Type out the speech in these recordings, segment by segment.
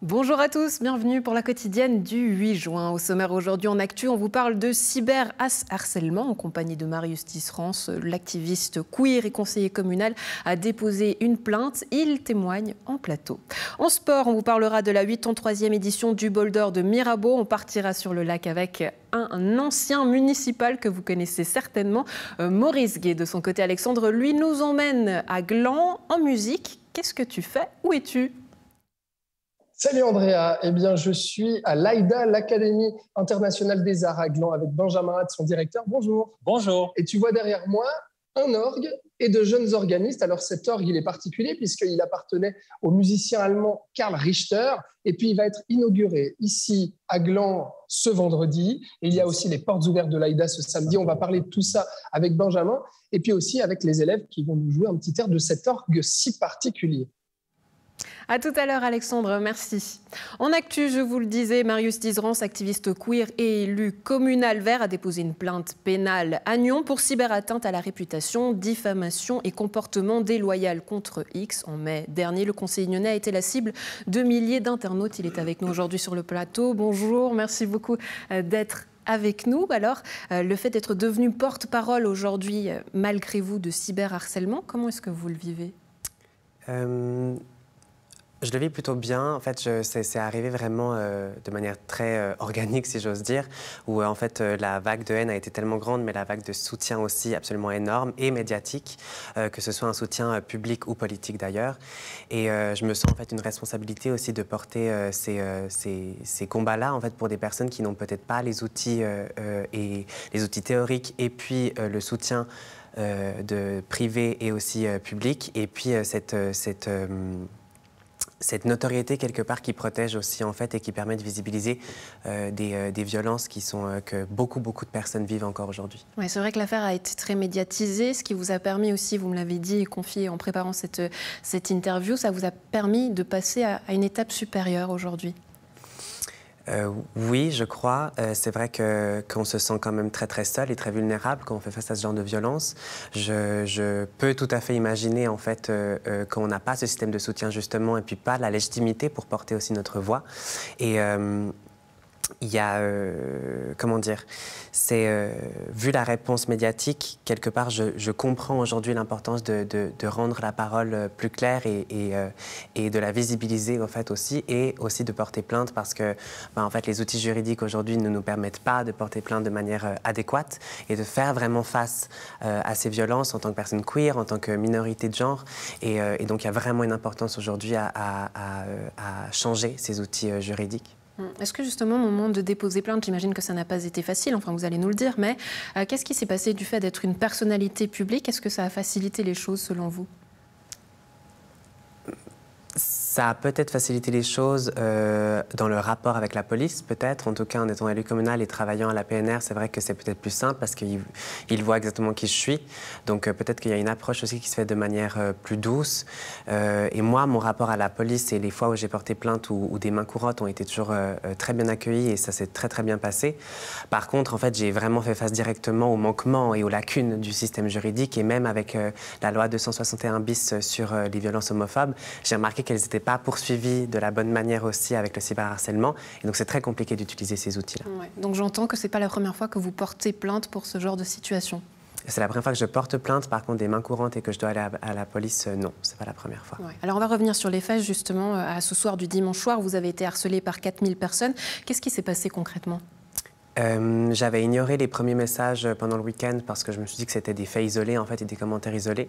Bonjour à tous, bienvenue pour la quotidienne du 8 juin. Au sommaire aujourd'hui en actu, on vous parle de cyberharcèlement en compagnie de Marius Tisserance. L'activiste queer et conseiller communal a déposé une plainte. Il témoigne en plateau. En sport, on vous parlera de la 83e édition du Bol d'Or de Mirabeau. On partira sur le lac avec un ancien municipal que vous connaissez certainement, Maurice Gué. De son côté, Alexandre, lui, nous emmène à Gland en musique. Qu'est-ce que tu fais? Où es-tu? Salut Andrea, eh bien je suis à l'AIDA, l'Académie internationale des arts à Gland, avec Benjamin Hatt, son directeur. Bonjour. Bonjour. Et tu vois derrière moi un orgue et de jeunes organistes. Alors cet orgue, il est particulier puisqu'il appartenait au musicien allemand Karl Richter. Et puis il va être inauguré ici à Gland ce vendredi. Et il y a aussi les portes ouvertes de l'AIDA ce samedi. On va parler de tout ça avec Benjamin et puis aussi avec les élèves qui vont nous jouer un petit air de cet orgue si particulier. À tout à l'heure, Alexandre, merci. En actu, je vous le disais, Marius Tisserance, activiste queer et élu communal vert, a déposé une plainte pénale à Nyon pour cyberatteinte à la réputation, diffamation et comportement déloyal contre X. En mai dernier, le conseiller nyonnais a été la cible de milliers d'internautes. Il est avec nous aujourd'hui sur le plateau. Bonjour, merci beaucoup d'être avec nous. Alors, le fait d'être devenu porte-parole aujourd'hui, malgré vous, de cyberharcèlement, comment est-ce que vous le vivez ? Je le vis plutôt bien. En fait, c'est arrivé vraiment de manière très organique, si j'ose dire, où en fait la vague de haine a été tellement grande, mais la vague de soutien aussi absolument énorme et médiatique, que ce soit un soutien public ou politique d'ailleurs. Et je me sens en fait une responsabilité aussi de porter ces combats-là en fait pour des personnes qui n'ont peut-être pas les outils et les outils théoriques et puis le soutien de privé et aussi public et puis cette notoriété quelque part qui protège aussi en fait et qui permet de visibiliser des violences que beaucoup de personnes vivent encore aujourd'hui. Oui, c'est vrai que l'affaire a été très médiatisée, ce qui vous a permis aussi, vous me l'avez dit et confié en préparant cette interview, ça vous a permis de passer à une étape supérieure aujourd'hui. Oui, je crois. C'est vrai qu'on se sent quand même très seul et très vulnérable quand on fait face à ce genre de violence. Je peux tout à fait imaginer en fait qu'on n'a pas ce système de soutien justement et puis pas la légitimité pour porter aussi notre voix. Et il y a, comment dire, vu la réponse médiatique, quelque part, je comprends aujourd'hui l'importance de rendre la parole plus claire et de la visibiliser, en fait, aussi, et aussi de porter plainte parce que, en fait, les outils juridiques aujourd'hui ne nous permettent pas de porter plainte de manière adéquate et de faire vraiment face à ces violences en tant que personne queer, en tant que minorité de genre. Et donc, il y a vraiment une importance aujourd'hui à changer ces outils juridiques. Est-ce que justement, au moment de déposer plainte, j'imagine que ça n'a pas été facile, enfin vous allez nous le dire, mais qu'est-ce qui s'est passé du fait d'être une personnalité publique? Est-ce que ça a facilité les choses selon vous? Ça a peut-être facilité les choses dans le rapport avec la police, peut-être. En tout cas, en étant élu communal et travaillant à la PNR, c'est vrai que c'est peut-être plus simple parce qu'il voit exactement qui je suis. Donc peut-être qu'il y a une approche aussi qui se fait de manière plus douce. Et moi, mon rapport à la police et les fois où j'ai porté plainte ou des mains courantes ont été toujours très bien accueillis et ça s'est très bien passé. Par contre, en fait, j'ai vraiment fait face directement aux manquements et aux lacunes du système juridique et même avec la loi 261 bis sur les violences homophobes, j'ai remarqué qu'elles étaient pas poursuivi de la bonne manière aussi avec le cyberharcèlement. Et donc, c'est très compliqué d'utiliser ces outils-là. Ouais. Donc, j'entends que ce n'est pas la première fois que vous portez plainte pour ce genre de situation. C'est la première fois que je porte plainte. Par contre, des mains courantes et que je dois aller à la police, non, c'est pas la première fois. Ouais. Alors, on va revenir sur les faits, justement. À ce soir du dimanche soir, vous avez été harcelé par 4000 personnes. Qu'est-ce qui s'est passé concrètement ? J'avais ignoré les premiers messages pendant le week-end parce que je me suis dit que c'était des faits isolés en fait et des commentaires isolés.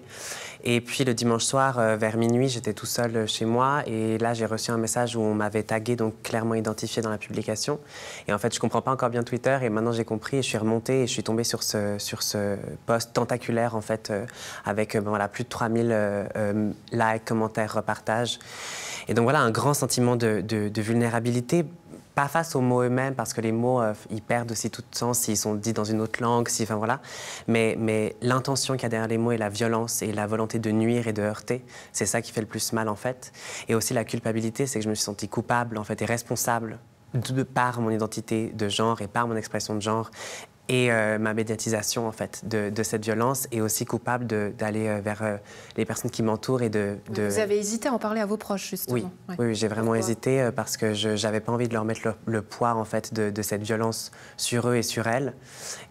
Et puis le dimanche soir, vers minuit, j'étais tout seul chez moi et là j'ai reçu un message où on m'avait tagué, donc clairement identifié dans la publication. Et en fait, je comprends pas encore bien Twitter et maintenant j'ai compris et je suis remontée et je suis tombée sur ce post tentaculaire en fait avec voilà, plus de 3000 likes, commentaires, repartages. Et donc voilà, un grand sentiment de vulnérabilité. Pas face aux mots eux-mêmes, parce que les mots, ils perdent aussi tout sens s'ils sont dits dans une autre langue, enfin voilà. Mais l'intention qu'il y a derrière les mots et la violence et la volonté de nuire et de heurter, c'est ça qui fait le plus mal, en fait. Et aussi la culpabilité, c'est que je me suis sentie coupable, en fait, et responsable par mon identité de genre et par mon expression de genre et ma médiatisation en fait de cette violence, et aussi coupable d'aller vers les personnes qui m'entourent et de... Vous avez hésité à en parler à vos proches, justement. Oui, ouais. oui, j'ai vraiment hésité parce que je n'avais pas envie de leur mettre le poids en fait de cette violence sur eux et sur elles,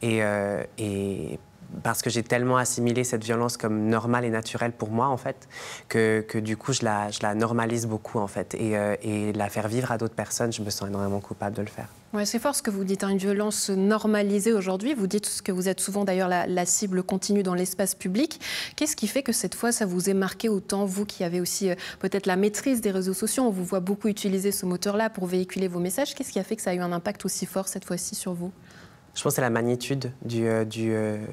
et parce que j'ai tellement assimilé cette violence comme normale et naturelle pour moi, en fait, que du coup, je la normalise beaucoup, en fait. Et la faire vivre à d'autres personnes, je me sens énormément coupable de le faire. Ouais, c'est fort ce que vous dites, hein, une violence normalisée aujourd'hui. Vous dites que vous êtes souvent d'ailleurs la cible continue dans l'espace public. Qu'est-ce qui fait que cette fois, ça vous est marqué autant, vous qui avez aussi peut-être la maîtrise des réseaux sociaux? On vous voit beaucoup utiliser ce moteur-là pour véhiculer vos messages. Qu'est-ce qui a fait que ça a eu un impact aussi fort cette fois-ci sur vous? Je pense que c'est la magnitude de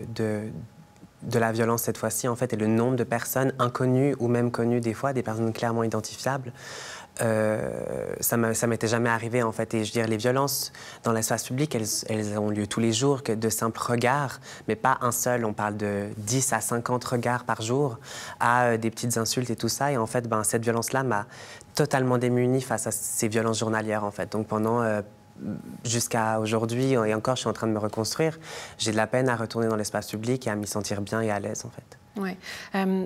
la violence cette fois-ci, en fait, et le nombre de personnes inconnues ou même connues des fois, des personnes clairement identifiables. Ça m'était jamais arrivé, en fait. Et je veux dire, les violences dans l'espace public, elles ont lieu tous les jours, que de simples regards, mais pas un seul. On parle de 10 à 50 regards par jour, à des petites insultes et tout ça. Et en fait, cette violence-là m'a totalement démunie face à ces violences journalières, en fait. Donc pendant... jusqu'à aujourd'hui, et encore, je suis en train de me reconstruire, j'ai de la peine à retourner dans l'espace public et à m'y sentir bien et à l'aise, en fait. Ouais.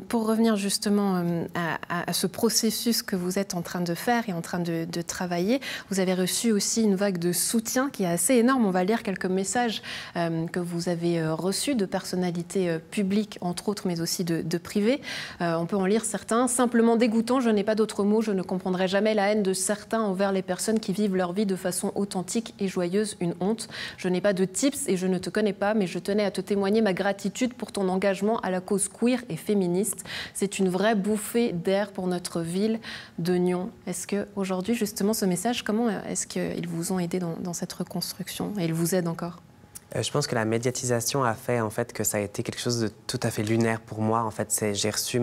Pour revenir justement à ce processus que vous êtes en train de faire et en train de travailler, vous avez reçu aussi une vague de soutien qui est assez énorme. On va lire quelques messages que vous avez reçus de personnalités publiques, entre autres, mais aussi de privées. On peut en lire certains. Simplement dégoûtant, je n'ai pas d'autre mot, je ne comprendrai jamais la haine de certains envers les personnes qui vivent leur vie de façon authentique et joyeuse, une honte. Je n'ai pas de tips et je ne te connais pas, mais je tenais à te témoigner ma gratitude pour ton engagement à la cause queer et féministe. C'est une vraie bouffée d'air pour notre ville de Nyon. Est-ce qu'aujourd'hui, justement, ce message, comment est-ce qu'ils vous ont aidé dans cette reconstruction et ils vous aident encore? Je pense que la médiatisation a fait en fait que ça a été quelque chose de tout à fait lunaire pour moi. En fait, j'ai reçu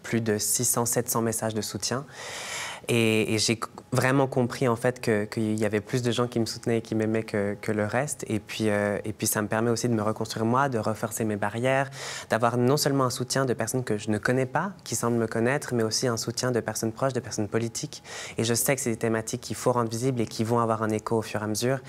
plus de 600-700 messages de soutien. Et j'ai vraiment compris en fait qu'il y avait plus de gens qui me soutenaient et qui m'aimaient que le reste. Et puis ça me permet aussi de me reconstruire moi, de renforcer mes barrières, d'avoir non seulement un soutien de personnes que je ne connais pas, qui semblent me connaître, mais aussi un soutien de personnes proches, de personnes politiques. Et je sais que c'est des thématiques qu'il faut rendre visibles et qui vont avoir un écho au fur et à mesure.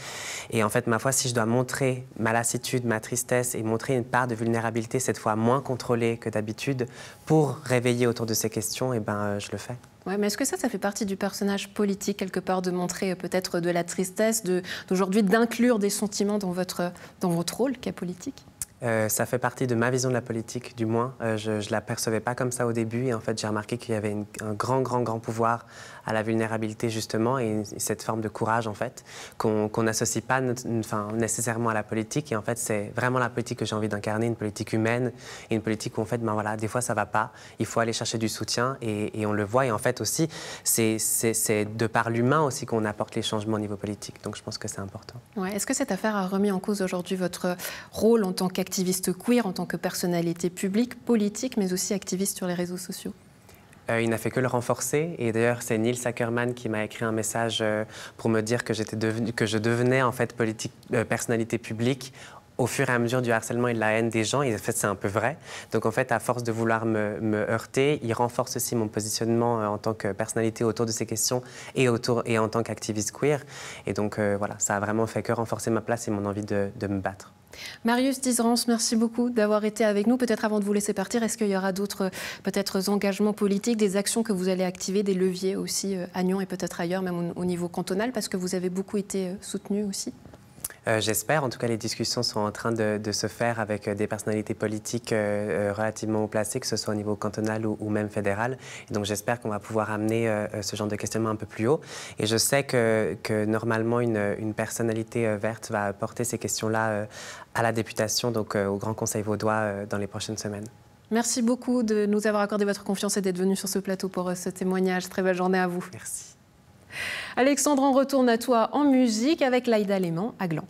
Et en fait, ma foi, si je dois montrer ma lassitude, ma tristesse et montrer une part de vulnérabilité, cette fois moins contrôlée que d'habitude, pour réveiller autour de ces questions, et je le fais. Ouais, mais est-ce que ça fait partie du personnage politique, quelque part, de montrer peut-être de la tristesse, d'aujourd'hui d'inclure des sentiments dans votre rôle qu'est politique? Ça fait partie de ma vision de la politique, du moins. Je ne la percevais pas comme ça au début. Et en fait, j'ai remarqué qu'il y avait un grand pouvoir à la vulnérabilité, justement, et cette forme de courage, en fait, qu'on n'associe pas nécessairement à la politique. Et en fait, c'est vraiment la politique que j'ai envie d'incarner, une politique humaine, et une politique où, en fait, voilà, des fois, ça ne va pas. Il faut aller chercher du soutien, et on le voit. Et en fait, aussi, c'est de par l'humain aussi qu'on apporte les changements au niveau politique. Donc, je pense que c'est important. Ouais. Est-ce que cette affaire a remis en cause aujourd'hui votre rôle en tant qu'activiste queer, en tant que personnalité publique, politique, mais aussi activiste sur les réseaux sociaux? Il n'a fait que le renforcer. Et d'ailleurs, c'est Neil Ackerman qui m'a écrit un message pour me dire que je devenais en fait personnalité publique au fur et à mesure du harcèlement et de la haine des gens. Et en fait, c'est un peu vrai. Donc en fait, à force de vouloir me heurter, il renforce aussi mon positionnement en tant que personnalité autour de ces questions et en tant qu'activiste queer. Et donc voilà, ça a vraiment fait que renforcer ma place et mon envie de me battre. Marius Dizerance, merci beaucoup d'avoir été avec nous. Peut-être avant de vous laisser partir, est-ce qu'il y aura d'autres peut-être engagements politiques, des actions que vous allez activer, des leviers aussi à Nyon et peut-être ailleurs, même au niveau cantonal, parce que vous avez beaucoup été soutenu aussi? J'espère. En tout cas, les discussions sont en train de se faire avec des personnalités politiques relativement haut placées, que ce soit au niveau cantonal ou même fédéral. Et donc, j'espère qu'on va pouvoir amener ce genre de questionnement un peu plus haut. Et je sais que normalement, une personnalité verte va porter ces questions-là à la députation, donc au Grand Conseil vaudois dans les prochaines semaines. Merci beaucoup de nous avoir accordé votre confiance et d'être venu sur ce plateau pour ce témoignage. Très belle journée à vous. Merci. Alexandre, on retourne à toi en musique avec Laïda Léman à Gland.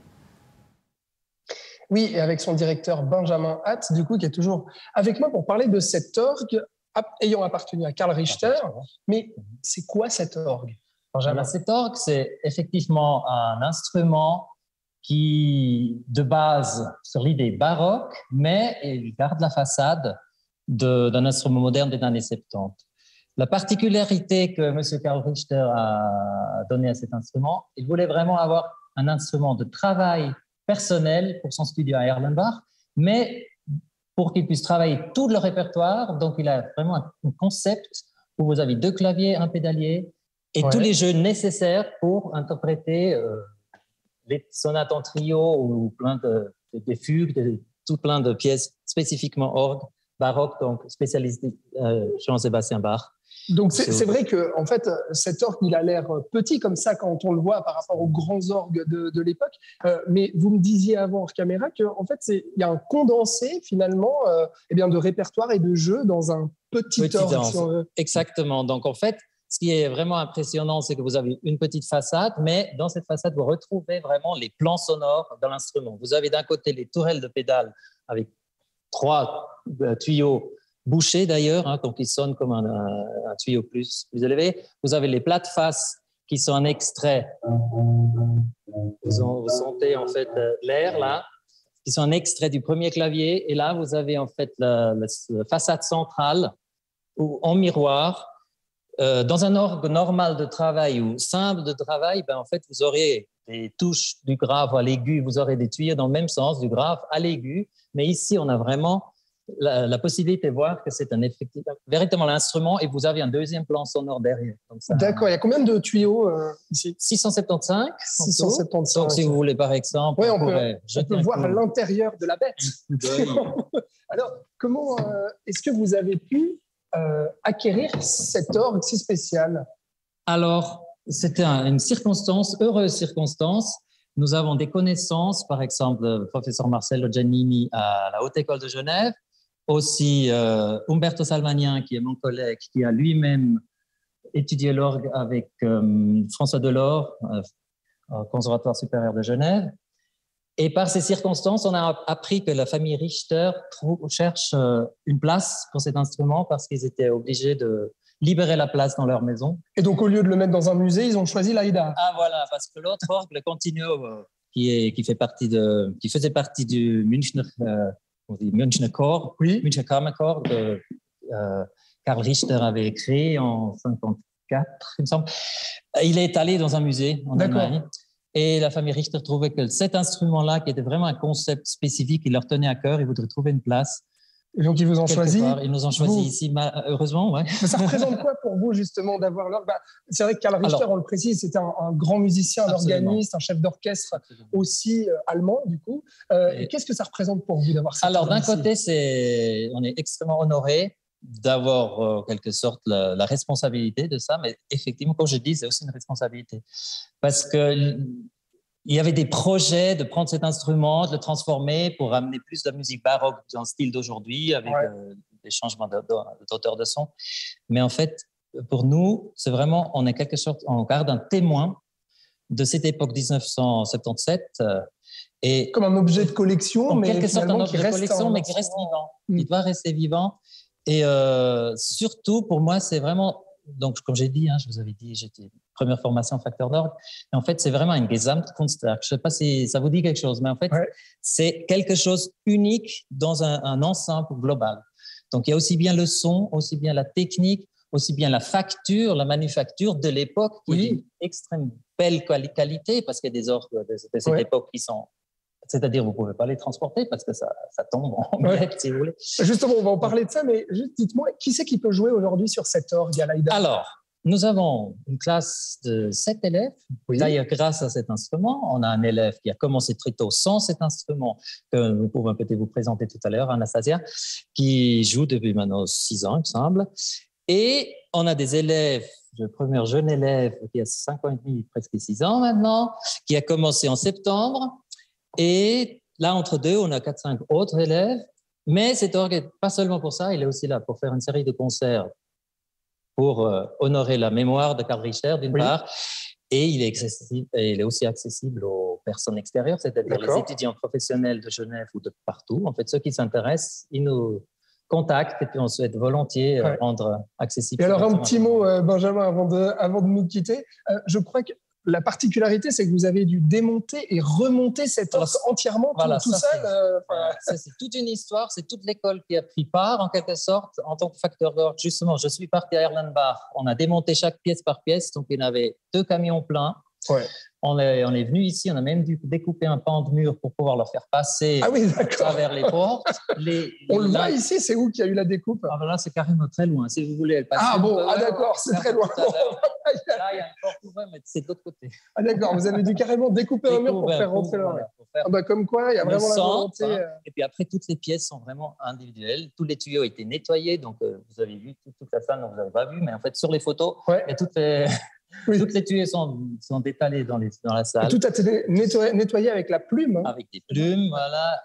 Oui, et avec son directeur Benjamin Hatt, du coup, qui est toujours avec moi pour parler de cet orgue ayant appartenu à Karl Richter. Mais c'est quoi cet orgue, Benjamin? Cet orgue, c'est effectivement un instrument qui, de base, sur l'idée baroque, mais il garde la façade d'un instrument moderne des années 70. La particularité que M. Karl Richter a donnée à cet instrument, il voulait vraiment avoir un instrument de travail personnel pour son studio à Erlenbach, mais pour qu'il puisse travailler tout le répertoire. Donc, il a vraiment un concept où vous avez 2 claviers, un pédalier et tous les jeux nécessaires pour interpréter les sonates en trio ou des fugues, tout plein de pièces spécifiquement orgue, baroque, donc spécialiste Jean-Sébastien Bach. Donc c'est vrai que en fait cet orgue il a l'air petit comme ça quand on le voit par rapport aux grands orgues de l'époque, mais vous me disiez avant hors caméra que en fait il y a un condensé finalement de répertoire et de jeux dans un petit orgue. Si on veut. Exactement. Donc en fait ce qui est vraiment impressionnant, c'est que vous avez une petite façade, mais dans cette façade, vous retrouvez vraiment les plans sonores de l'instrument. Vous avez d'un côté les tourelles de pédales avec 3 tuyaux bouchés d'ailleurs, donc ils sonnent comme un tuyau plus élevé. Vous avez les plates faces qui sont un extrait. Vous sentez en fait l'air là, qui sont un extrait du premier clavier. Et là, vous avez en fait la façade centrale où, en miroir. Dans un orgue normal de travail ou simple de travail, en fait, vous aurez des touches du grave à l'aigu, vous aurez des tuyaux dans le même sens, du grave à l'aigu. Mais ici, on a vraiment la possibilité de voir que c'est véritablement l'instrument et vous avez un deuxième plan sonore derrière. D'accord, il y a combien de tuyaux ici ? 675. 675. Donc, si vous voulez, par exemple, on peut voir l'intérieur de la bête. Alors, comment est-ce que vous avez pu acquérir cet orgue si spécial ? Alors, c'était une heureuse circonstance. Nous avons des connaissances, par exemple, le professeur Marcello Giannini à la Haute École de Genève, aussi Umberto Salvagnin, qui est mon collègue, qui a lui-même étudié l'orgue avec François Delors au Conservatoire supérieur de Genève. Et par ces circonstances, on a appris que la famille Richter cherche une place pour cet instrument parce qu'ils étaient obligés de libérer la place dans leur maison. Et donc, au lieu de le mettre dans un musée, ils ont choisi l'Aïda. Ah voilà, parce que l'autre orgue, le Continuo, qui faisait partie du Münchner Chor, Münchner Kammerchor, que Karl Richter avait écrit en 1954, il me semble. Il est allé dans un musée en Allemagne. Et la famille Richter trouvait que cet instrument-là, qui était vraiment un concept spécifique, il leur tenait à cœur, ils voudraient trouver une place. Et donc, ils vous ont choisi. Ils nous ont choisi ici, heureusement, ouais. Mais ça représente quoi pour vous, justement, d'avoir l'orgue ? C'est vrai que Karl Richter, on le précise, c'était un grand musicien, un organiste, un chef d'orchestre aussi allemand, du coup. Qu'est-ce que ça représente pour vous d'avoir ça ? Alors, d'un côté, on est extrêmement honorés d'avoir, en quelque sorte, la responsabilité de ça. Mais effectivement, comme je dis, c'est aussi une responsabilité. Parce qu'il y avait des projets de prendre cet instrument, de le transformer pour amener plus de musique baroque dans le style d'aujourd'hui, avec des changements d'auteur de son. Mais en fait, pour nous, c'est vraiment, on est quelque sorte, on garde un témoin de cette époque 1977. Et comme un objet de collection, mais quelque sorte un objet de collection, mais qui reste vivant. Il doit rester vivant. Et surtout, pour moi, c'est vraiment... Donc, comme j'ai dit, je vous avais dit, j'étais première formation facteur d'orgue. Et en fait, c'est vraiment un Gesamtkunstwerk. Je ne sais pas si ça vous dit quelque chose, mais en fait, c'est quelque chose unique dans un ensemble global. Donc, il y a aussi bien le son, aussi bien la technique, aussi bien la facture, la manufacture de l'époque qui est d'une extrême belle qualité, parce qu'il y a des orgues de cette époque qui sont... C'est-à-dire, vous ne pouvez pas les transporter parce que ça tombe en miettes, si vous voulez. Justement, on va en parler de ça, mais juste dites-moi, qui c'est qui peut jouer aujourd'hui sur cet orgue à l'Aïda ? Alors, nous avons une classe de 7 élèves. D'ailleurs, grâce à cet instrument, on a un élève qui a commencé très tôt sans cet instrument, que nous pouvons peut-être vous présenter tout à l'heure, Anastasia, qui joue depuis maintenant 6 ans, il me semble. Et on a des élèves, le premier jeune élève qui a 5 ans et demi, presque 6 ans maintenant, qui a commencé en septembre. Et là, entre deux, on a 4-5 autres élèves. Mais cet orgue n'est pas seulement pour ça, il est aussi là pour faire une série de concerts pour honorer la mémoire de Karl Richter, d'une part. Et il est aussi accessible aux personnes extérieures, c'est-à-dire les étudiants professionnels de Genève ou de partout. En fait, ceux qui s'intéressent, ils nous contactent et puis on souhaite volontiers rendre accessible. Et alors, un petit mot, Benjamin, avant de nous quitter. Je crois que la particularité, c'est que vous avez dû démonter et remonter cet orgue entièrement tout seul. Ça, c'est toute une histoire, c'est toute l'école qui a pris part, en quelque sorte, en tant que facteur d'orgue. Justement, je suis parti à Erlenbach, on a démonté chaque pièce par pièce, donc il y en avait 2 camions pleins. On est venu ici, on a même dû découper un pan de mur pour pouvoir le faire passer à travers les portes. On le voit ici, c'est où qu'il y a eu la découpe? Là, c'est carrément très loin. Si vous voulez, elle passe. D'accord, c'est très loin. Là, il y a une porte ouverte, mais c'est de l'autre côté. Ah d'accord, vous avez dû carrément découper un mur pour faire rentrer là. Comme quoi, il y a vraiment la volonté. Et puis après, toutes les pièces sont vraiment individuelles. Tous les tuyaux ont été nettoyés, donc vous avez vu toute la salle, donc vous n'avez pas vu, mais en fait, sur les photos, et toutes les tuyaux sont étalés dans la salle. Et tout a été nettoyé avec la plume. Avec des plumes, voilà.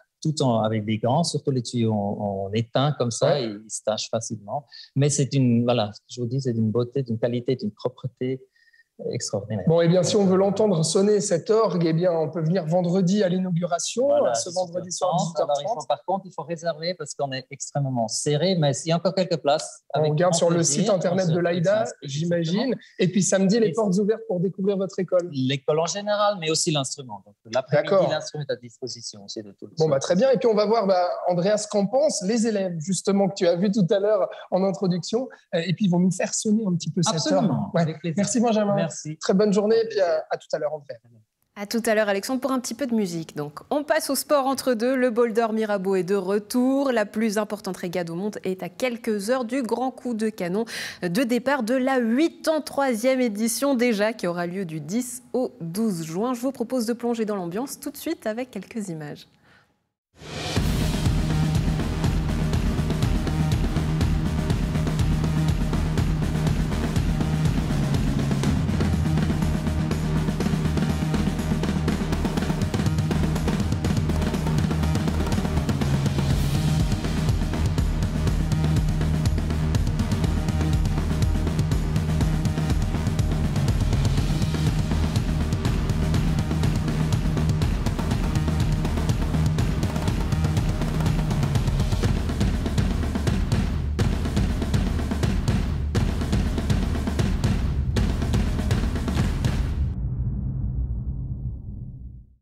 Avec des gants, surtout les tuyaux en éteint comme ça, ils se tachent facilement. Mais c'est je vous dis, c'est d'une beauté, d'une qualité, d'une propreté extraordinaire. Bon, et bien, si on veut l'entendre sonner cet orgue, eh bien, on peut venir vendredi à l'inauguration, ce vendredi soir à 18h30. Par contre, il faut réserver parce qu'on est extrêmement serré, mais il y a encore quelques places. On regarde sur le site internet de l'AIDA, j'imagine. Et puis samedi, les portes ouvertes pour découvrir votre école. L'école en général, mais aussi l'instrument. Donc l'après-midi, l'instrument est à disposition aussi de tout le monde. Très bien. Et puis on va voir, Andreas, qu'en pensent les élèves, justement, que tu as vu tout à l'heure en introduction. Et puis ils vont nous faire sonner un petit peu cette heure. Avec plaisir. Merci Benjamin. Merci. Très bonne journée et puis à tout à l'heure, André. À tout à l'heure, Alexandre, pour un petit peu de musique. Donc, on passe au sport entre deux. Le Boulder Mirabeau est de retour. La plus importante régate au monde est à quelques heures du grand coup de canon de départ de la 83e édition déjà, qui aura lieu du 10 au 12 juin. Je vous propose de plonger dans l'ambiance tout de suite avec quelques images.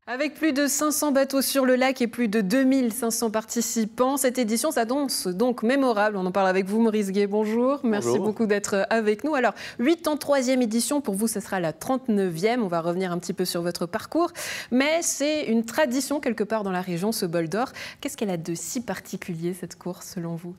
Avec plus de 500 bateaux sur le lac et plus de 2500 participants, cette édition s'annonce donc mémorable. On en parle avec vous, Maurice Gué. Bonjour. Merci beaucoup d'être avec nous. Alors, 83e édition, pour vous, ce sera la 39e. On va revenir un petit peu sur votre parcours. Mais c'est une tradition quelque part dans la région, ce bol d'or. Qu'est-ce qu'elle a de si particulier, cette course, selon vous ?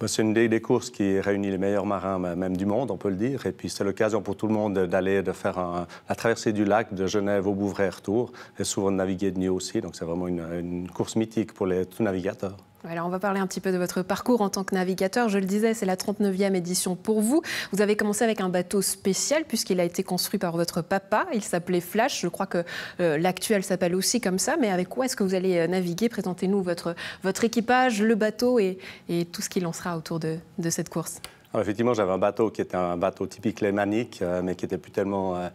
C'est une des courses qui réunit les meilleurs marins même du monde, on peut le dire. Et puis c'est l'occasion pour tout le monde de faire la traversée du lac de Genève au Bouvray retour et souvent de naviguer de nuit aussi. Donc c'est vraiment une course mythique pour tous navigateurs. Alors on va parler un petit peu de votre parcours en tant que navigateur. Je le disais, c'est la 39e édition pour vous. Vous avez commencé avec un bateau spécial puisqu'il a été construit par votre papa. Il s'appelait Flash. Je crois que l'actuel s'appelle aussi comme ça. Mais avec quoi est-ce que vous allez naviguer? Présentez-nous votre équipage, le bateau et tout ce qui lancera autour de cette course. Alors, effectivement, j'avais un bateau qui était un bateau typique lémanique, mais qui n'était plus tellement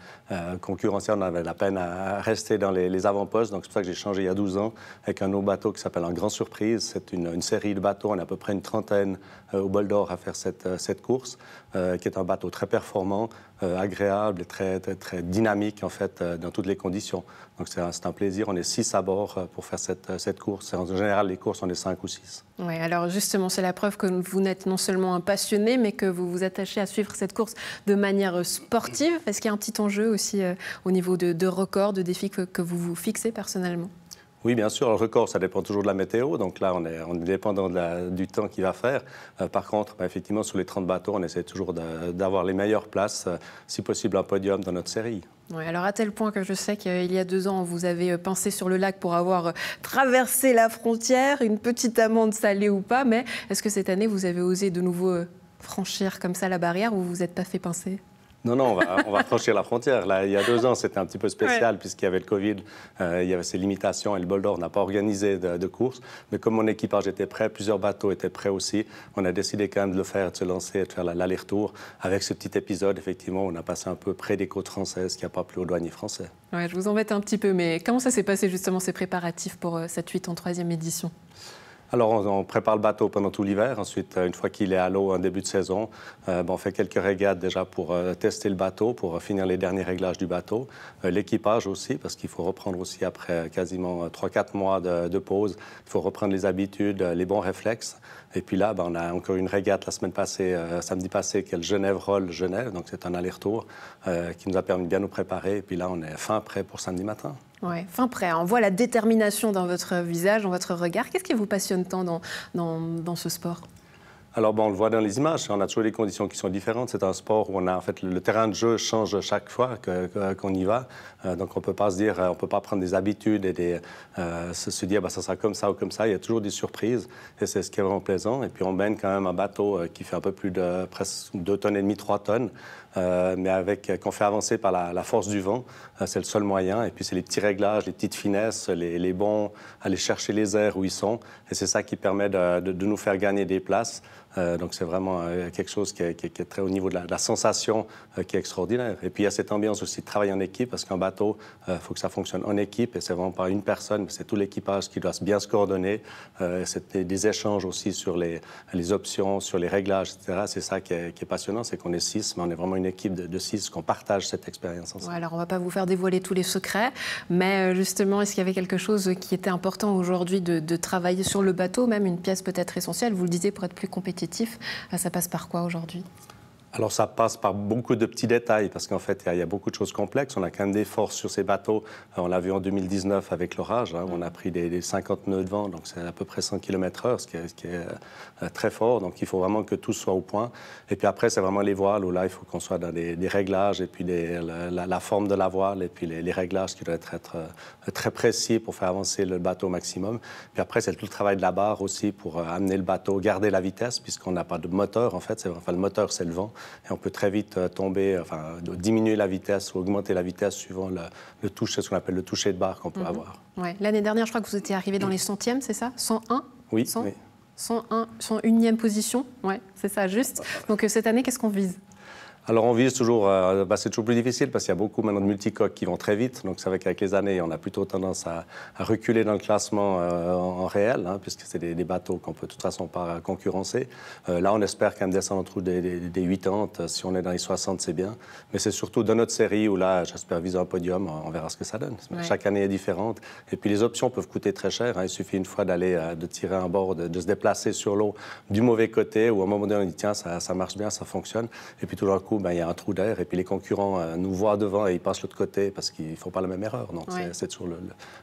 concurrentiel. On avait la peine à rester dans les avant-postes. Donc, c'est pour ça que j'ai changé il y a 12 ans avec un autre bateau qui s'appelle un Grand Surprise. C'est une série de bateaux. On est à peu près une trentaine au bol d'or à faire cette course, qui est un bateau très performant, agréable et très, très, très dynamique, en fait, dans toutes les conditions. Donc, c'est un plaisir. On est 6 à bord pour faire cette course. En général, les courses, on est 5 ou 6. Oui, alors justement, c'est la preuve que vous n'êtes non seulement un passionné, mais que vous vous attachez à suivre cette course de manière sportive. Est-ce qu'il y a un petit enjeu aussi au niveau de records, de défis que vous vous fixez personnellement? Oui, bien sûr. Le record, ça dépend toujours de la météo. Donc là, on est dépendant du temps qu'il va faire. Par contre, effectivement, sur les 30 bateaux, on essaie toujours d'avoir les meilleures places, si possible un podium dans notre série. Oui, alors à tel point que je sais qu'il y a 2 ans, vous avez pincé sur le lac pour avoir traversé la frontière, une petite amende salée ou pas. Mais est-ce que cette année, vous avez osé de nouveau franchir comme ça la barrière ou vous vous êtes pas fait pincer? Non, on va franchir la frontière. Là, il y a 2 ans, c'était un petit peu spécial puisqu'il y avait le Covid, il y avait ces limitations et le bol d'or n'a pas organisé de course. Mais comme mon équipage était prêt, plusieurs bateaux étaient prêts aussi, on a décidé quand même de le faire, de se lancer et de faire l'aller-retour avec ce petit épisode. Effectivement, on a passé un peu près des côtes françaises qui n'a pas plu aux douaniers français. Ouais, je vous embête un petit peu, mais comment ça s'est passé justement ces préparatifs pour cette 83e édition ? Alors, on prépare le bateau pendant tout l'hiver. Ensuite, une fois qu'il est à l'eau en début de saison, on fait quelques régates déjà pour tester le bateau, pour finir les derniers réglages du bateau. L'équipage aussi, parce qu'il faut reprendre aussi après quasiment 3-4 mois de pause. Il faut reprendre les habitudes, les bons réflexes. Et puis là, on a encore une régate la semaine passée, samedi passé, qui est le Genève-Roll-Genève. Donc, c'est un aller-retour qui nous a permis de bien nous préparer. Et puis là, on est fin prêt pour samedi matin. Ouais, fin prêt. On voit la détermination dans votre visage, dans votre regard. Qu'est-ce qui vous passionne tant dans ce sport? Alors, on le voit dans les images, on a toujours des conditions qui sont différentes. C'est un sport où on a, en fait, le terrain de jeu change chaque fois qu'on y va. Donc, on ne peut pas se dire, on ne peut pas prendre des habitudes et se dire, ça sera comme ça ou comme ça. Il y a toujours des surprises et c'est ce qui est vraiment plaisant. Et puis, on mène quand même un bateau qui fait un peu plus de presque 2,5 tonnes, 3 tonnes. Mais qu'on fait avancer par la force du vent. C'est le seul moyen. Et puis, c'est les petits réglages, les petites finesses, les bons, aller chercher les airs où ils sont. Et c'est ça qui permet de nous faire gagner des places. Donc, c'est vraiment quelque chose qui est très au niveau de la sensation qui est extraordinaire. Et puis, il y a cette ambiance aussi de travail en équipe, parce qu'un bateau, il faut que ça fonctionne en équipe. Et c'est vraiment pas une personne, mais c'est tout l'équipage qui doit bien se coordonner. C'est des échanges aussi sur les options, sur les réglages, etc. C'est ça qui est passionnant, c'est qu'on est 6, mais on est vraiment une équipe de 6, qu'on partage cette expérience ensemble. Ouais, alors, on ne va pas vous faire dévoiler tous les secrets, mais justement, est-ce qu'il y avait quelque chose qui était important aujourd'hui de travailler sur le bateau, même une pièce peut-être essentielle, vous le disiez, pour être plus compétitif? Ça passe par quoi aujourd'hui? Alors, ça passe par beaucoup de petits détails, parce qu'en fait, il y a beaucoup de choses complexes. On a quand même des forces sur ces bateaux. On l'a vu en 2019 avec l'orage, où on a pris des 50 nœuds de vent, donc c'est à peu près 100 km/h, ce qui est très fort. Donc, il faut vraiment que tout soit au point. Et puis après, c'est vraiment les voiles, où là, il faut qu'on soit dans des réglages, et puis la forme de la voile, et puis les réglages qui doivent être très précis pour faire avancer le bateau au maximum. Puis après, c'est tout le travail de la barre aussi pour amener le bateau, garder la vitesse, puisqu'on n'a pas de moteur, en fait. Le moteur, c'est le vent. Et on peut très vite diminuer la vitesse ou augmenter la vitesse suivant le toucher, ce qu'on appelle le toucher de barre qu'on peut avoir. Ouais. L'année dernière, je crois que vous étiez arrivé dans les centièmes, c'est ça? 101? Oui. 101e position, ouais, c'est ça, juste. Donc cette année, qu'est-ce qu'on vise? Alors, on vise toujours, c'est toujours plus difficile parce qu'il y a beaucoup maintenant de multicoques qui vont très vite. Donc, c'est vrai qu'avec les années, on a plutôt tendance à reculer dans le classement en réel, puisque c'est des bateaux qu'on peut de toute façon pas concurrencer. Là, on espère quand même descendre en dessous des 80. Si on est dans les 60, c'est bien. Mais c'est surtout dans notre série où là, j'espère viser un podium. On verra ce que ça donne. Ouais. Chaque année est différente. Et puis, les options peuvent coûter très cher. Il suffit une fois de tirer un bord, de se déplacer sur l'eau du mauvais côté, où à un moment donné, on dit tiens, ça marche bien, ça fonctionne. Et puis, tout d'un coup, il y a un trou d'air et puis les concurrents nous voient devant et ils passent de l'autre côté parce qu'ils ne font pas la même erreur. Donc, c'est toujours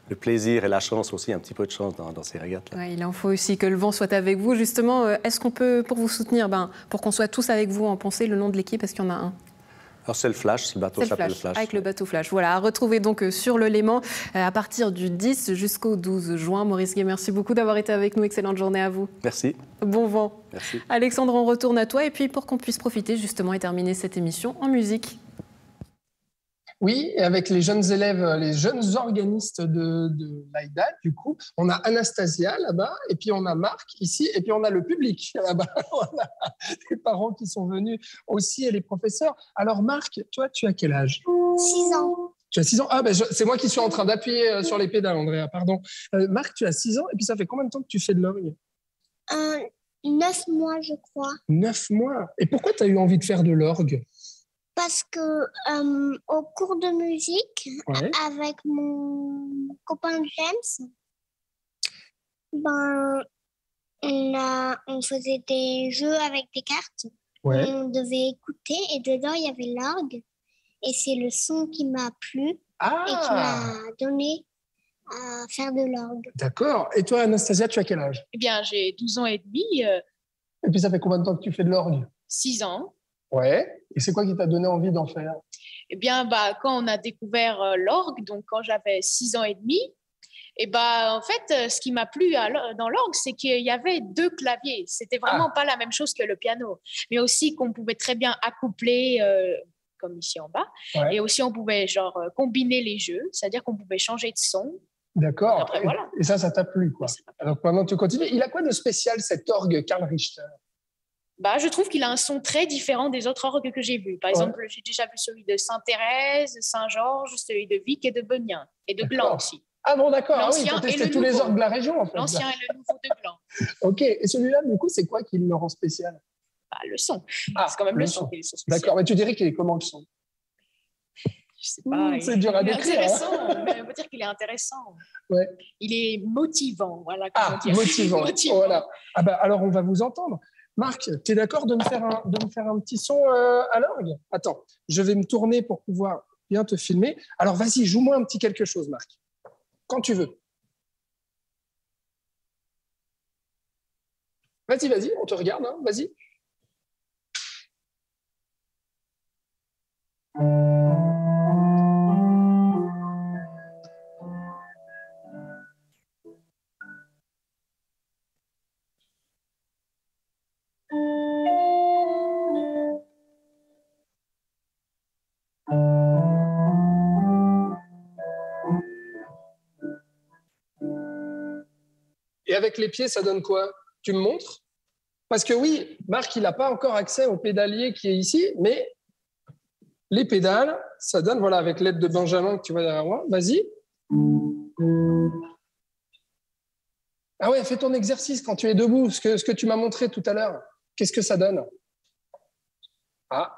le plaisir et la chance aussi, un petit peu de chance dans ces régates-là. Ouais, il en faut aussi que le vent soit avec vous. Justement, est-ce qu'on peut, pour vous soutenir, pour qu'on soit tous avec vous, en penser le nom de l'équipe? Est-ce qu'il y en a un? Alors, c'est le Flash, le bateau s'appelle le Flash. Avec le bateau Flash. Voilà, à retrouver donc sur le Léman à partir du 10 jusqu'au 12 juin. Maurice Gué, merci beaucoup d'avoir été avec nous. Excellente journée à vous. Merci. Bon vent. Merci. Alexandre, on retourne à toi. Et puis, pour qu'on puisse profiter justement et terminer cette émission en musique. Oui, et avec les jeunes élèves, les jeunes organistes de l'AIDA, du coup, on a Anastasia là-bas, et puis on a Marc ici, et puis on a le public là-bas. On a les parents qui sont venus aussi et les professeurs. Alors Marc, toi, tu as quel âge? 6 ans. Tu as 6 ans? Ah, c'est moi qui suis en train d'appuyer sur les pédales, Andrea, pardon. Marc, tu as 6 ans, et puis ça fait combien de temps que tu fais de l'orgue? 9 mois, je crois. 9 mois? Et pourquoi tu as eu envie de faire de l'orgue? Parce que au cours de musique, avec mon copain James, on faisait des jeux avec des cartes. On devait écouter et dedans, il y avait l'orgue. Et c'est le son qui m'a plu et qui m'a donné à faire de l'orgue. D'accord. Et toi, Anastasia, tu as quel âge? Eh bien, j'ai 12 ans et demi. Et puis, ça fait combien de temps que tu fais de l'orgue? 6 ans. Ouais. Et c'est quoi qui t'a donné envie d'en faire? Eh bien, quand on a découvert l'orgue, donc quand j'avais 6 ans et demi, en fait, ce qui m'a plu dans l'orgue, c'est qu'il y avait 2 claviers. C'était vraiment pas la même chose que le piano, mais aussi qu'on pouvait très bien accoupler, comme ici en bas, et aussi on pouvait combiner les jeux, c'est-à-dire qu'on pouvait changer de son. D'accord. Après, voilà. Et ça t'a plu, quoi. Alors maintenant, tu continues. Il a quoi de spécial, cet orgue Karl Richter? Je trouve qu'il a un son très différent des autres orgues que j'ai vus. Par exemple, j'ai déjà vu celui de Sainte-Thérèse, Saint-Georges, celui de Vic et de Benin, et de Gland aussi. Ah bon, d'accord. Ah oui, L'ancien tu et testais le tous les nouveau. orgues de la région, en fait. L'ancien et le nouveau de Gland. Ok. Et celui-là, du coup, c'est quoi qui le rend spécial? Bah, le son. Ah, c'est quand même le son son. qui est le son spécial. D'accord. Mais tu dirais qu'il est comment, le son? Je sais pas. C'est dur à décrire. Intéressant. Mais on peut dire qu'il est intéressant. Ouais. Il est motivant. Voilà, motivant. motivant. Voilà. Ah bah, alors, on va vous entendre. Marc, tu es d'accord de me faire un petit son à l'orgue? Attends, je vais me tourner pour pouvoir bien te filmer. Alors, vas-y, joue-moi un petit quelque chose, Marc. Quand tu veux. Vas-y, on te regarde, hein, vas-y. Et avec les pieds, ça donne quoi? Tu me montres? Parce que oui, Marc, il n'a pas encore accès au pédalier qui est ici, mais les pédales, ça donne, voilà, avec l'aide de Benjamin que tu vois derrière moi. Vas-y. Ah ouais, fais ton exercice quand tu es debout, ce que tu m'as montré tout à l'heure. Qu'est-ce que ça donne? Ah.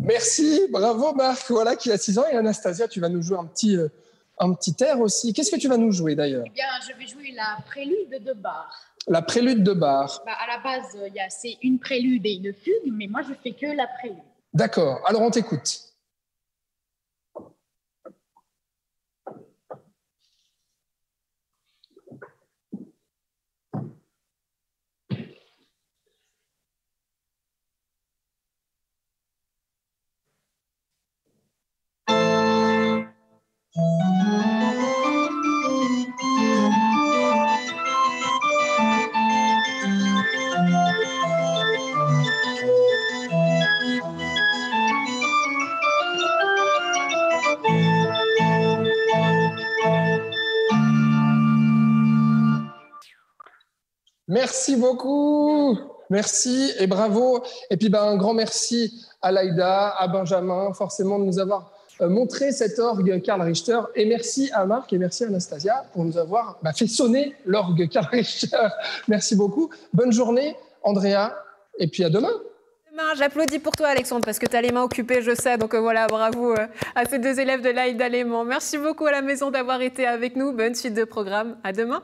Merci, bravo Marc, voilà qui a 6 ans. Et Anastasia, tu vas nous jouer un petit air aussi. Qu'est-ce que tu vas nous jouer d'ailleurs? Eh bien, je vais jouer la prélude de Bach. La prélude de Bach. Bah, à la base, c'est une prélude et une fugue, mais moi, je fais que la prélude. D'accord, alors on t'écoute. Merci beaucoup, merci et bravo. Et puis un grand merci à Laïda, à Benjamin, forcément de nous avoir montré cet orgue Karl Richter. Et merci à Marc et merci à Anastasia pour nous avoir fait sonner l'orgue Karl Richter. Merci beaucoup. Bonne journée, Andrea, et puis à demain. J'applaudis pour toi, Alexandre, parce que tu as les mains occupées, je sais. Donc voilà, bravo à ces 2 élèves de l'Aïda Léman. Merci beaucoup à la maison d'avoir été avec nous. Bonne suite de programme. À demain.